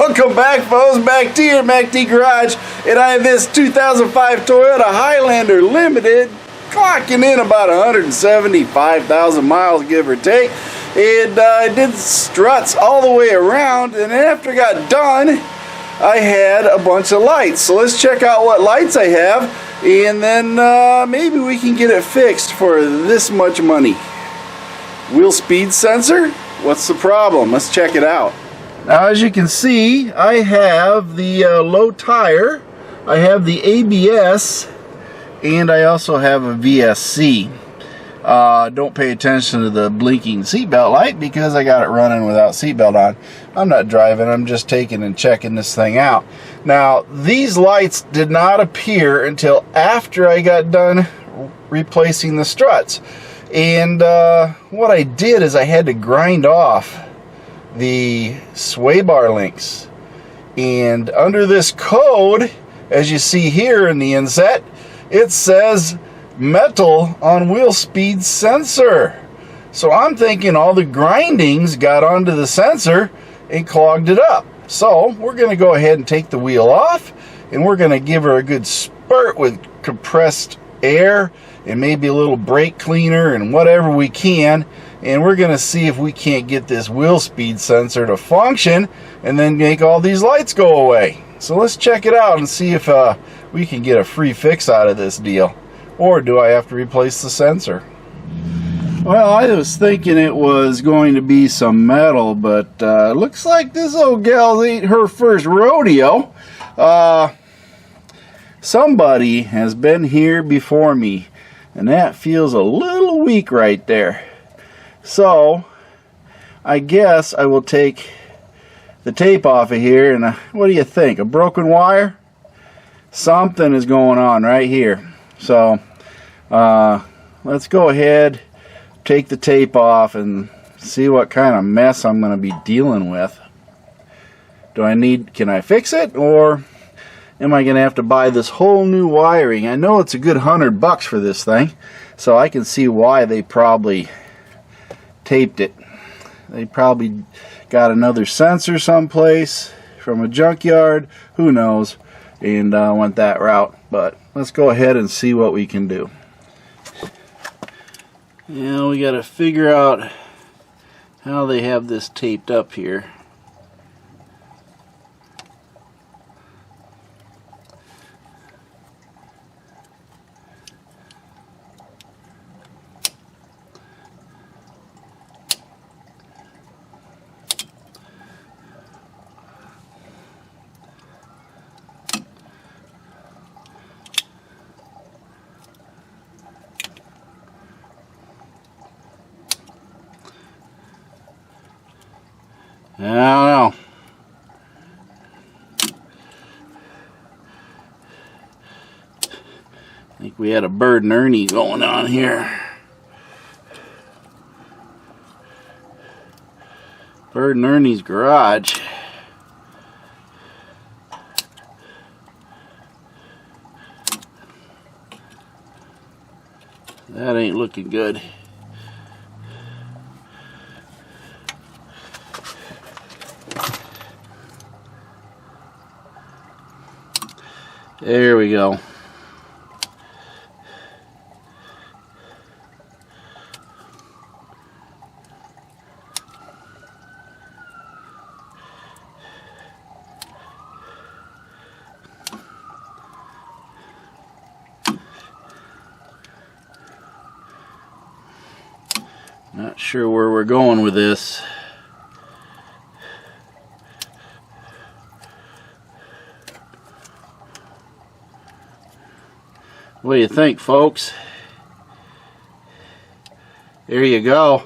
Welcome back, folks. Back to your MACT garage, and I have this 2005 Toyota Highlander Limited, clocking in about 175,000 miles, give or take. And I did struts all the way around, and then after I got done, I had a bunch of lights. So let's check out what lights I have, and then maybe we can get it fixed for this much money. Wheel speed sensor? What's the problem? Let's check it out. Now, as you can see, I have the low tire, I have the ABS, and I also have a VSC. Don't pay attention to the blinking seatbelt light because I got it running without seatbelt on. I'm not driving, I'm just taking and checking this thing out. Now, these lights did not appear until after I got done replacing the struts. And what I did is I had to grind off the sway bar links, and under this code, as you see here in the inset, it says metal on wheel speed sensor. So I'm thinking all the grindings got onto the sensor and clogged it up. So we're going to go ahead and take the wheel off, and we're going to give her a good spurt with compressed air and maybe a little brake cleaner and whatever we can, and we're going to see if we can't get this wheel speed sensor to function and then make all these lights go away. So let's check it out and see if we can get a free fix out of this deal. Or do I have to replace the sensor? Well, I was thinking it was going to be some metal, but looks like this old gal ain't her first rodeo. Somebody has been here before me, and that feels a little weak right there. So I guess I will take the tape off of here, and what do you think? A broken wire? Something is going on right here. So let's go ahead, take the tape off, and see what kind of mess I'm going to be dealing with. Can I fix it, or am I going to have to buy this whole new wiring? I know it's a good $100 for this thing, so I can see why they probably taped it. They probably got another sensor someplace from a junkyard, who knows, and went that route. But let's go ahead and see what we can do. Yeah, we got to figure out how they have this taped up here. I don't know. I think we had a Bird and Ernie going on here. Bird and Ernie's garage. That ain't looking good. There we go. Not sure where we're going with this. What do you think, folks? There you go.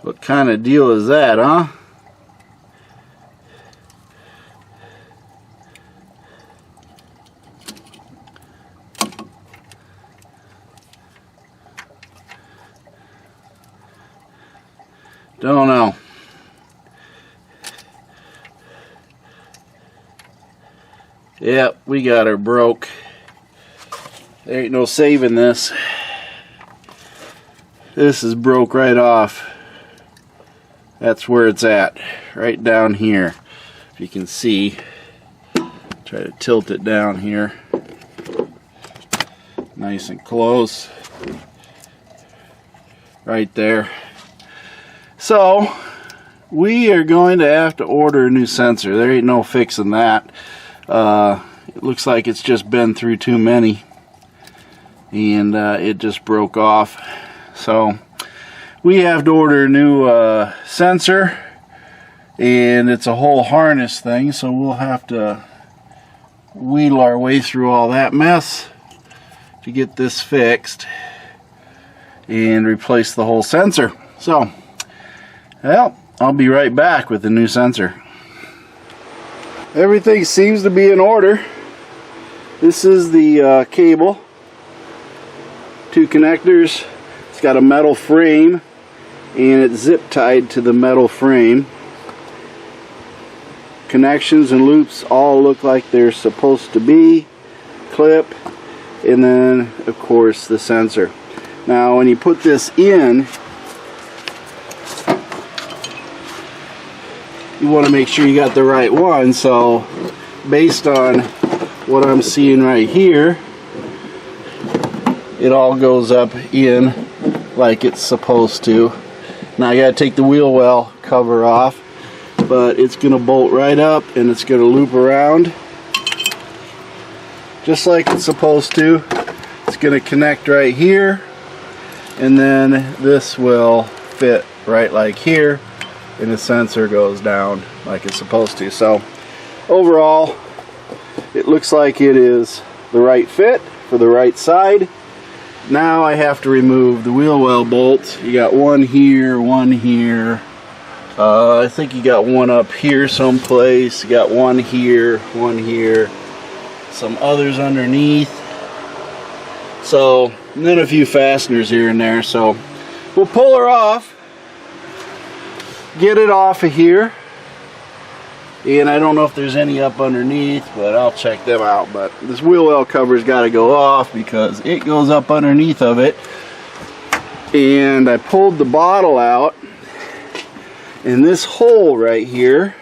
What kind of deal is that, huh? Don't know. Yep, we got her broke. There ain't no saving this. This is broke right off. That's where it's at, right down here. If you can see, try to tilt it down here. Nice and close. Right there. So, we are going to have to order a new sensor. There ain't no fixing that. It looks like it's just been through too many. And it just broke off. So, we have to order a new sensor, and it's a whole harness thing, so we'll have to wheedle our way through all that mess to get this fixed and replace the whole sensor. So, well, I'll be right back with the new sensor. Everything seems to be in order. This is the cable, 2 connectors. It's got a metal frame, and it's zip tied to the metal frame. Connections and loops all look like they're supposed to be. Clip, and then of course the sensor. Now when you put this in, you want to make sure you got the right one. So based on what I'm seeing right here, it all goes up in like it's supposed to. Now I gotta take the wheel well cover off, but it's gonna bolt right up and it's gonna loop around just like it's supposed to. It's gonna connect right here, and then this will fit right like here, and the sensor goes down like it's supposed to. So overall, it looks like it is the right fit for the right side. Now I have to remove the wheel well bolts. You got one here, one here. I think you got one up here someplace. You got one here, some others underneath. So, and then a few fasteners here and there. So, we'll pull her off, get it off of here. And I don't know if there's any up underneath, but I'll check them out. But this wheel well cover's got to go off because it goes up underneath of it. And I pulled the bottle out, and this hole right here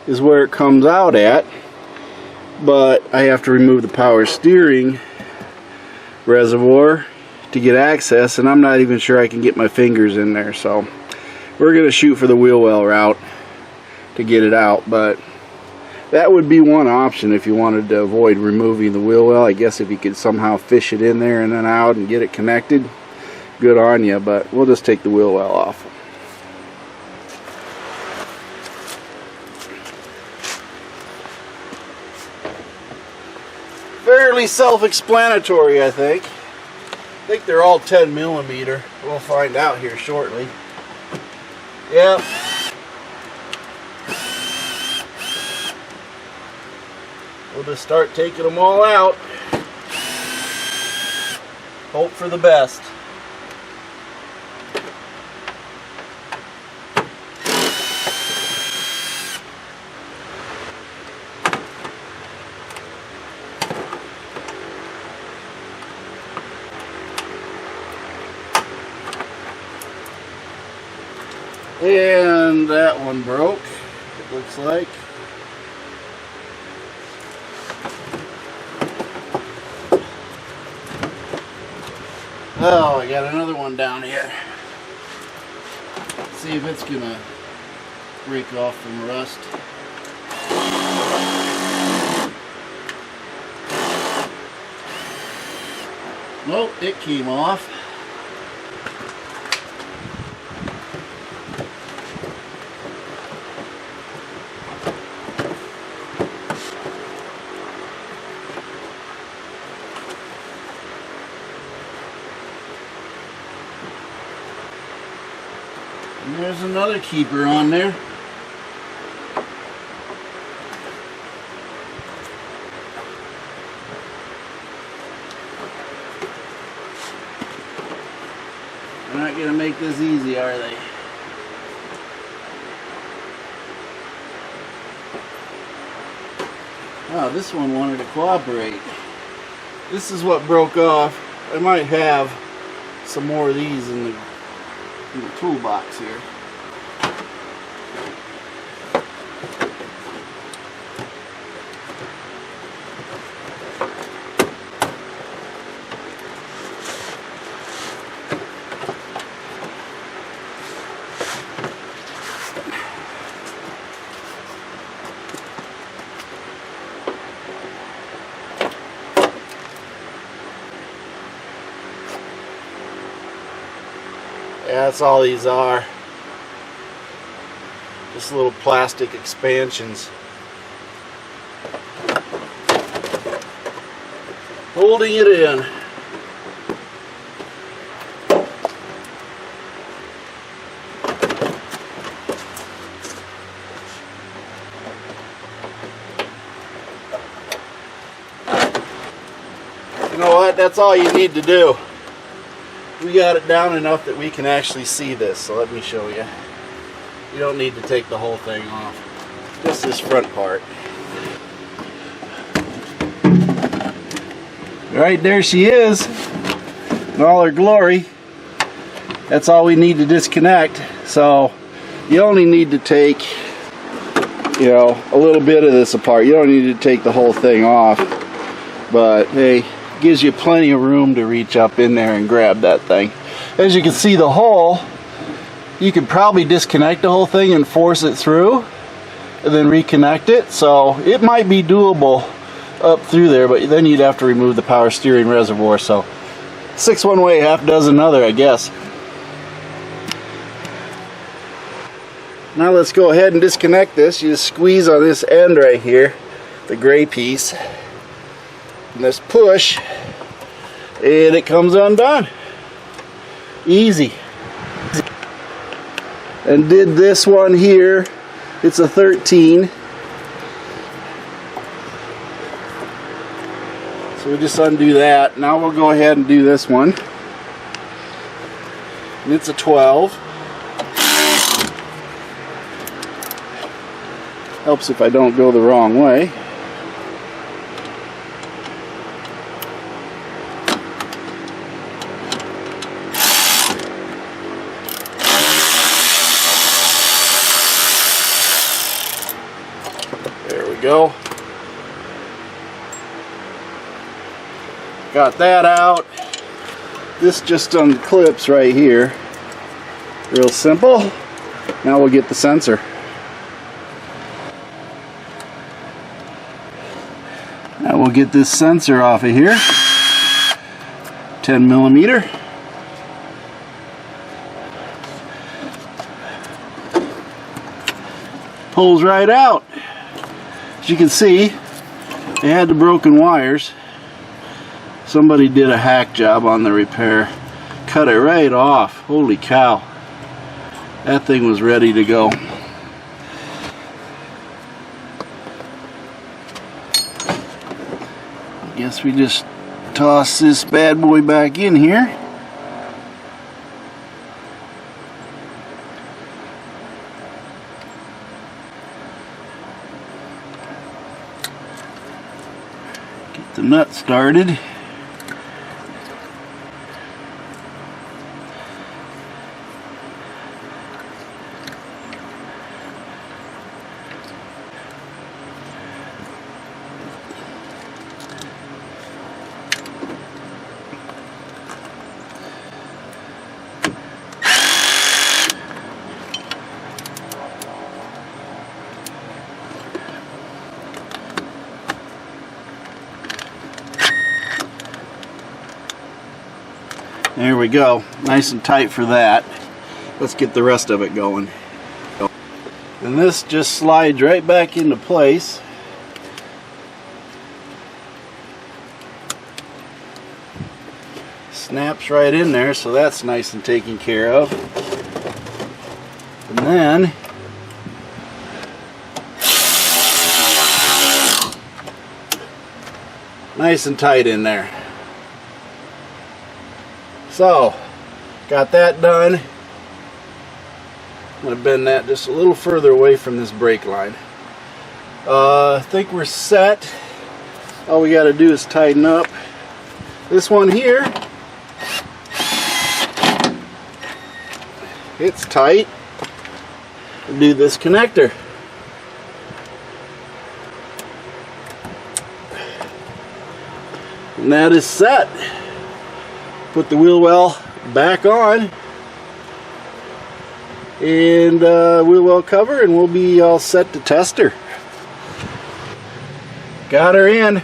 is where it comes out at. But I have to remove the power steering reservoir to get access, and I'm not even sure I can get my fingers in there. So we're going to shoot for the wheel well route to get it out, but that would be one option if you wanted to avoid removing the wheel well. I guess if you could somehow fish it in there and then out and get it connected, good on you, but we'll just take the wheel well off. Fairly self-explanatory, I think. I think they're all 10 millimeter. We'll find out here shortly. Yep. We'll just start taking them all out. Hope for the best. And that one broke, it looks like. Oh, I got another one down here. Let's see if it's gonna break off from rust. Nope, it came off. And there's another keeper on there. They're not going to make this easy, are they? Oh, this one wanted to cooperate. This is what broke off. I might have some more of these in the toolbox here. Yeah, that's all these are. Just little plastic expansions. Holding it in. You know what? That's all you need to do. We got it down enough that we can actually see this, so let me show you. You don't need to take the whole thing off, just this front part. Right there she is in all her glory. That's all we need to disconnect. So you only need to take, you know, a little bit of this apart. You don't need to take the whole thing off, but hey, gives you plenty of room to reach up in there and grab that thing. As you can see, the hole, you could probably disconnect the whole thing and force it through and then reconnect it. So it might be doable up through there, but then you'd have to remove the power steering reservoir. So 6 one way, half dozen another, I guess. Now let's go ahead and disconnect this. You just squeeze on this end right here, the gray piece, and this push, and it comes undone. Easy. And did this one here, it's a 13. So we just undo that. Now we'll go ahead and do this one. And it's a 12. Helps if I don't go the wrong way. There we go. Got that out. This just unclips right here. Real simple. Now we'll get the sensor. Now we'll get this sensor off of here. 10 millimeter. Pulls right out. As you can see, they had the broken wires. Somebody did a hack job on the repair. Cut it right off. Holy cow. That thing was ready to go. Guess we just toss this bad boy back in here. Get the nut started. There we go, nice and tight for that. Let's get the rest of it going. And this just slides right back into place. Snaps right in there, so that's nice and taken care of. And then nice and tight in there. So, got that done. I'm going to bend that just a little further away from this brake line. I think we're set. All we got to do is tighten up this one here. It's tight. Do this connector. And that is set. Put the wheel well back on and wheel well cover, and we'll be all set to test her. Got her in.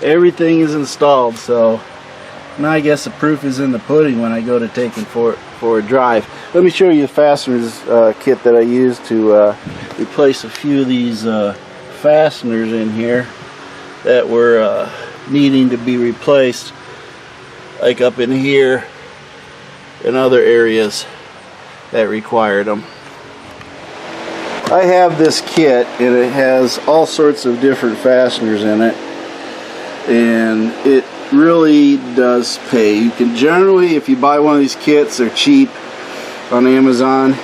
Everything is installed, so now I guess the proof is in the pudding when I go to take it for a drive. Let me show you the fasteners kit that I used to replace a few of these fasteners in here that were needing to be replaced, like up in here and other areas that required them. I have this kit and it has all sorts of different fasteners in it, and it really does pay. You can generally, if you buy one of these kits, they're cheap on Amazon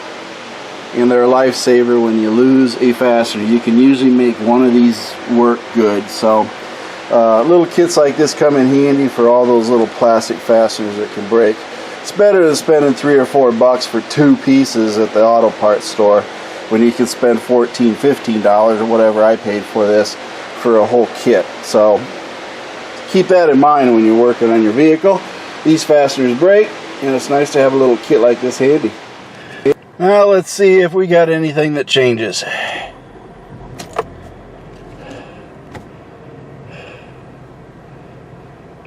and they're a lifesaver. When you lose a fastener, you can usually make one of these work good. So little kits like this come in handy for all those little plastic fasteners that can break. It's better than spending $3 or $4 for 2 pieces at the auto parts store when you can spend $14, $15 or whatever I paid for this for a whole kit. So keep that in mind when you're working on your vehicle. These fasteners break, and it's nice to have a little kit like this handy. Now let's see if we got anything that changes.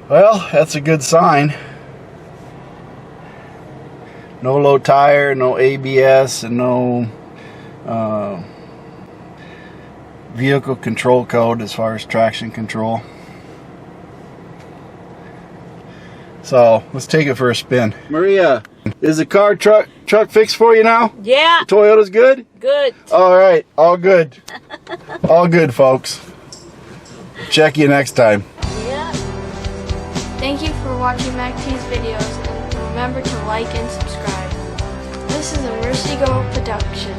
Well, that's a good sign. No low tire, no ABS, and no vehicle control code as far as traction control. So let's take it for a spin. Maria, is the car truck fixed for you now? Yeah. The Toyota's good? Good. All right, all good. All good, folks. Check you next time. Yeah. Thank you for watching MACT's videos, and remember to like and subscribe. This is a Mercy Go production.